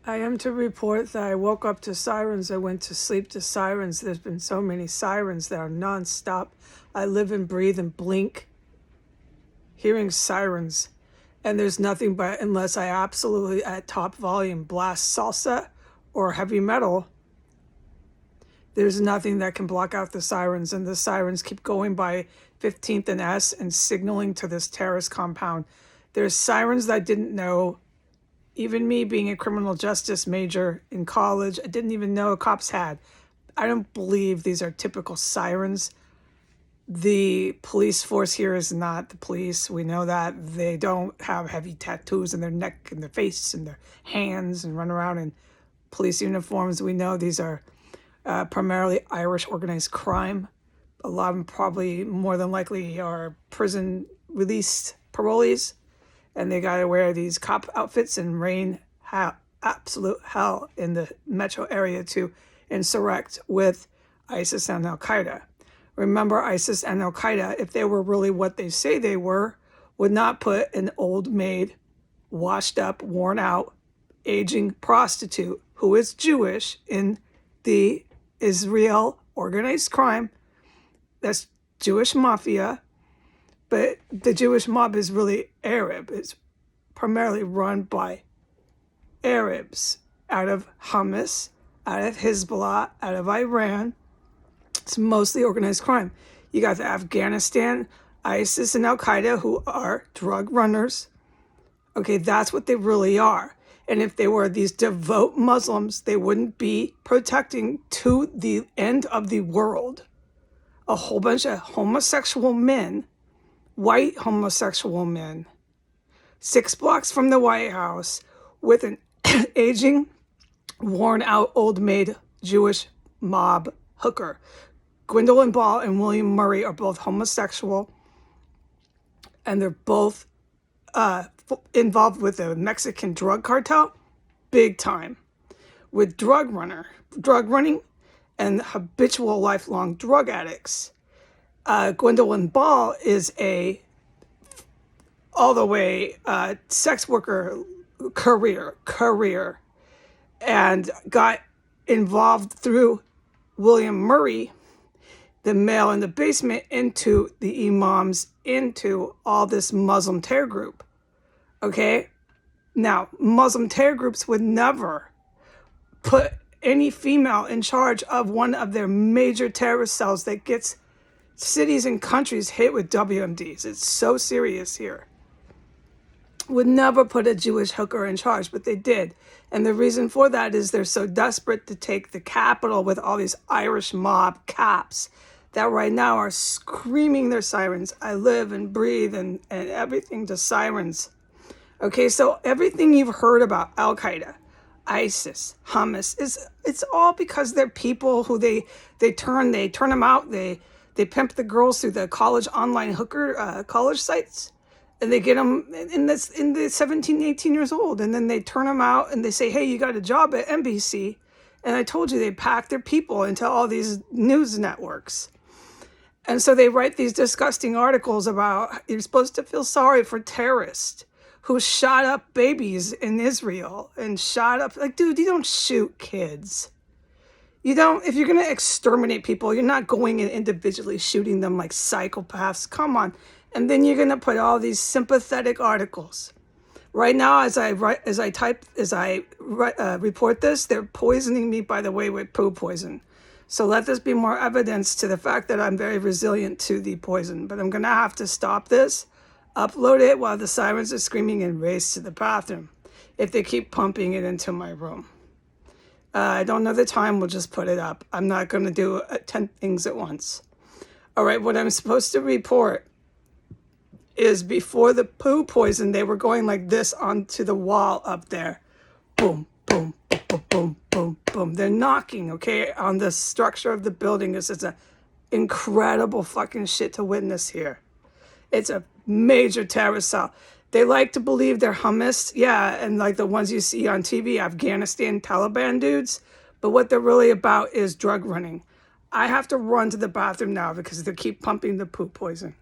I am to report that I woke up to sirens. I went to sleep to sirens. There's been so many sirens that are nonstop. I live and breathe and blink hearing sirens. And there's nothing but, unless I absolutely at top volume blast salsa or heavy metal, there's nothing that can block out the sirens. And the sirens keep going by 15th and S and signaling to this terrorist compound. There's sirens that I didn't know. Even me being a criminal justice major in college, I didn't even know cops had. I don't believe these are typical sirens. The police force here is not the police. We know that. They don't have heavy tattoos in their neck and their face and their hands and run around in police uniforms. We know these are primarily Irish organized crime. A lot of them probably more than likely are prison released parolees, and they got to wear these cop outfits and rain absolute hell in the metro area to insurrect with ISIS and Al-Qaeda. Remember, ISIS and Al-Qaeda, if they were really what they say they were, would not put an old maid, washed up, worn out, aging prostitute who is Jewish in the Israel organized crime. That's Jewish mafia. But the Jewish mob is really Arab. It's primarily run by Arabs out of Hamas, out of Hezbollah, out of Iran. It's mostly organized crime. You got the Afghanistan, ISIS and Al-Qaeda, who are drug runners. Okay, that's what they really are. And if they were these devout Muslims, they wouldn't be protecting to the end of the world a whole bunch of homosexual men, white homosexual men, 6 blocks from the White House with an aging, worn out, old maid Jewish mob hooker. Gwendolyn Ball and William Murray are both homosexual, and they're both involved with the Mexican drug cartel, big time, with drug running, and habitual lifelong drug addicts. Gwendolyn Ball is a all the way sex worker career, and got involved through William Murray, the male in the basement, into the imams, into all this Muslim terror group. Okay? Now, Muslim terror groups would never put any female in charge of one of their major terrorist cells that gets cities and countries hit with WMDs. It's so serious here. Would never put a Jewish hooker in charge, but they did. And the reason for that is they're so desperate to take the capital with all these Irish mob cops that right now are screaming their sirens. I live and breathe and everything to sirens. Okay, so everything you've heard about Al-Qaeda, ISIS, Hamas, it's all because they're people who they turn them out. They pimp the girls through the college online hooker college sites. And they get them in the 17, 18 years old. And then they turn them out and they say, hey, you got a job at NBC. And I told you they pack their people into all these news networks. And so they write these disgusting articles about you're supposed to feel sorry for terrorists who shot up babies in Israel and shot up, like, dude, you don't shoot kids. You don't, if you're going to exterminate people, you're not going in individually shooting them like psychopaths. Come on. And then you're going to put all these sympathetic articles. Right now, as I report this, they're poisoning me, by the way, with poo poison. So let this be more evidence to the fact that I'm very resilient to the poison. But I'm going to have to stop this, upload it while the sirens are screaming, and race to the bathroom if they keep pumping it into my room. I don't know the time. We'll just put it up. I'm not going to do 10 things at once. All right, what I'm supposed to report is before the poo poison, they were going like this onto the wall up there. Boom, boom, boom, boom, boom, boom. They're knocking, okay, on the structure of the building. This is an incredible fucking shit to witness here. It's a major terrorist cell. They like to believe they're Hamas, yeah, and like the ones you see on TV, Afghanistan Taliban dudes. But what they're really about is drug running. I have to run to the bathroom now because they keep pumping the poo poison.